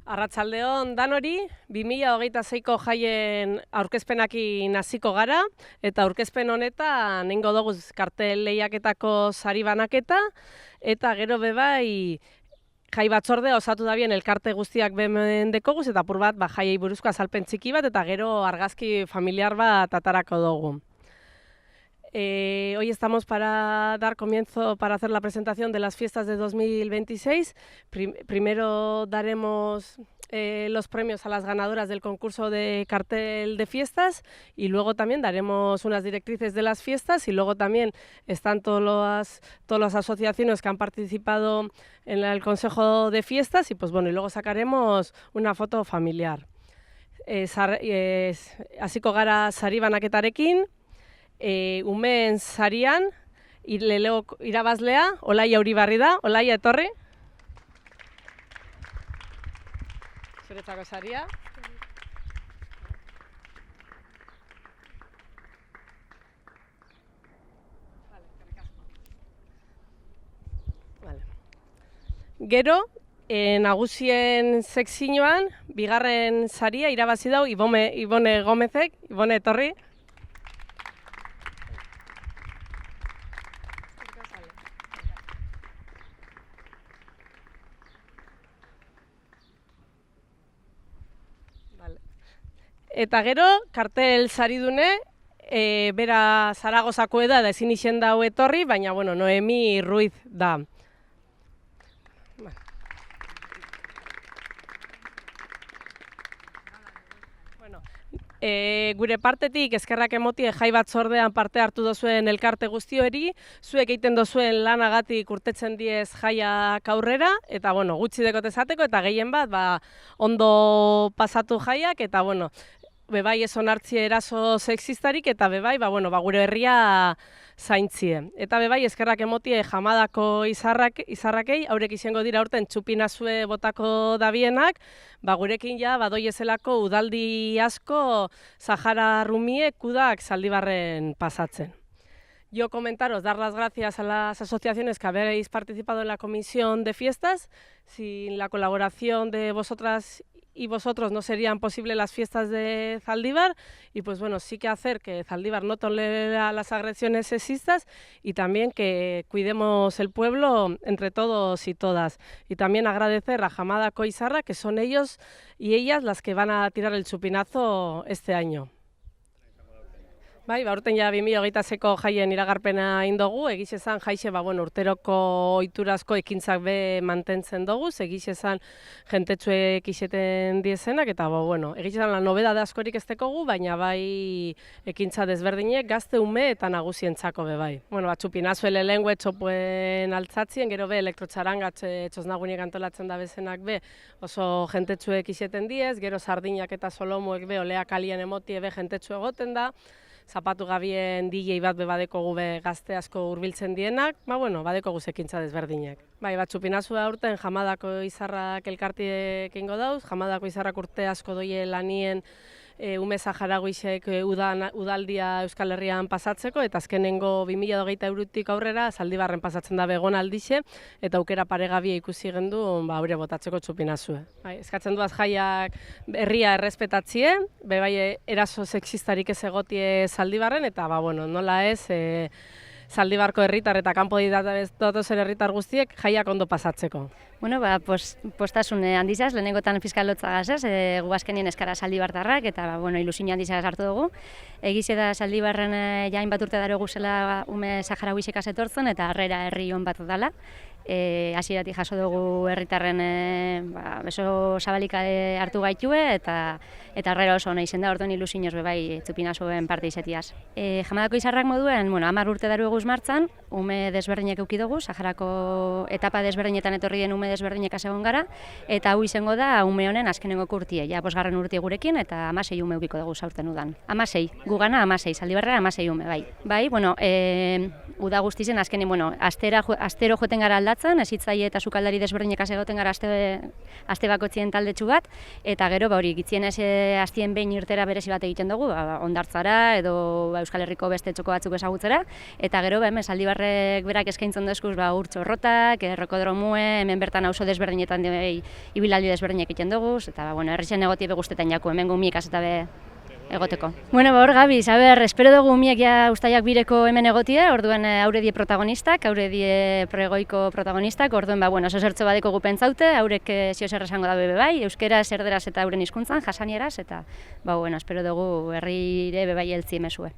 Arratsaldeon danori, 2026ko jaien aurkezpenakin hasiko gara, eta aurkezpen honetan egingo dugu kartel lehiaketako sari banaketa, eta gero bebai jai batzordea osatu dabien elkarte guztiak behemen dekoguz, eta apur bat jaiei buruzko azalpen txiki bat, eta gero argazki familiar bat atarako dugu. Hoy estamos para dar comienzo para hacer la presentación de las fiestas de 2026. Primero daremos los premios a las ganadoras del concurso de cartel de fiestas y luego también daremos unas directrices de las fiestas y luego también están todas las asociaciones que han participado en el consejo de fiestas y pues bueno, y luego sacaremos una foto familiar. Hasiko gara sari banaketarekin. Umeen sarian, leleo irabazlea, Olaia Uribarri da. Olaia, etorri. Zuretzako saria. Gero, nagusien sekzioan, bigarren saria irabazi dau Ibone Gomezek. Ibone, etorri. Eta gero, kartel saridune, bera Zaragozako da ezin izen dau etorri, baina bueno, Noemi Ruiz da. Gure partetik eskerrak emotie jai batzordean parte hartu dozuen elkarte guztiori, zuek egiten dozuen lanagatik urtetzen diez jaiak aurrera, eta bueno, gutxi dekote zateko, eta gehien bat ondo pasatu jaiak, eta bueno, bebai ez onartzie eraso sexistarik, eta bebai gure herria zaintzie. Eta bebai eskerrak emotie Jamadako izarrakei, haurek izango dira urten txupinazue botako dabienak, gurekin ja badoiezelako udaldi asko Sahara Rumie kudak Zaldibarren pasatzen. Yo comentaros, dar las gracias a las asociaciones que habéis participado en la comisión de fiestas. Sin la colaboración de vosotras y vosotros no serían posibles las fiestas de Zaldívar y pues bueno, sí que hacer que Zaldívar no tolere las agresiones sexistas y también que cuidemos el pueblo entre todos y todas. Y también agradecer a Jamadako Izarra, que son ellos y ellas las que van a tirar el chupinazo este año. Aurten ja 2026ko jaien iragarpena indogu, egiz esan jaixe urteroko ohiturazko ekintzak be mantentzen dugu, egiz esan jentetsuek iseten diezenak, eta egiz esan la nobedade askorik ez dekogu, baina bai ekintza desberdinek gazte ume eta nagusientzako be bai. Txupinazue lehengo etxopuen altzatzien, gero be elektrotxarangatz txosnaguniek antolatzen da bezenak be oso jentetsuek iseten diez, gero sardinak eta solomoek be oleak alien emotie be jentetsu egoten da, zapatu gabien DJ bat badekogu be gazte asko hurbiltzen dienak, badekogu ekintza desberdinak. Txupinazua urten Jamadako Izarrak elkartiek ingo dauz, Jamadako Izarrak urte asko doie lanien ume saharagoizek udaldia Euskal Herrian pasatzeko, eta azkenengo 2023tik aurrera Zaldibarren pasatzen da begon aldixe, eta aukera paregabia ikusi gendu haure botatzeko txupinazue. Eskatzen duaz jaiak herria errespetatzie, bebai eraso sexistarik ez egotie Zaldibarren, eta nola ez Zaldibarko herritar eta kanpo datozen herritar guztiek jaiak ondo pasatzeko. Postasun handizaz, lehenengotan fiskalotza gazaz, gu azkenien eskara Zaldibartarrak, eta ilusio handizaz hartu dugu. Egize da Zaldibarren jain bat urte daro guzela ume Saharagoizek etortzen, eta harrera herri hon bat dela. Hasieratik jaso dugu herritarren beso zabalika hartu gaitue, eta harrera oso nahi zen da, orduan ilusioz bebai txupinazuen parte izetiaz. Jamadako Izarrak moduen, 10 urte daro eguz martzan, ume desberdinek euki dugu, Saharako etapa desberdinetan etorri den ume desberdinek asegon gara, eta hau izango da ume honen azkenengo urtie, ja 5. urtie gurekin, eta 16 ume eukiko dugu zaurten udan. 16, gugana 16, Zaldibarrera 16 ume, bai. Uda guztizen azkenin, astero joeten gara aldatzen, antolatzen, hezitzaile eta sukaldari desberdinek egoten gara aste bakoitzien taldetxu bat, eta gero hori gitzienez hastien behin irtera berezi bat egiten dugu, hondartzara edo Euskal Herriko beste txoko batzuk ezagutzera, eta gero hemen Zaldibarrek berak eskaintzen duzkuz urtxorrotak, errokodromue, hemen bertan auzo desberdinetan ibilaldi desberdinek egiten dugu, eta herrixen egotie begustetan jaku, hemen gumiek azeta egoteko. Hor Gabiz, espero dugu umiek ustaiak bireko hemen egotie, orduen haure die protagonistak, haure die pregoiko protagonistak, orduen oso zertzo badeko gupentzaute, haurek zio zer esango da bai, euskeraz, erderaz eta hauren hizkuntzan, jasanieraz, eta espero dugu herrire bebai heltzi emezue.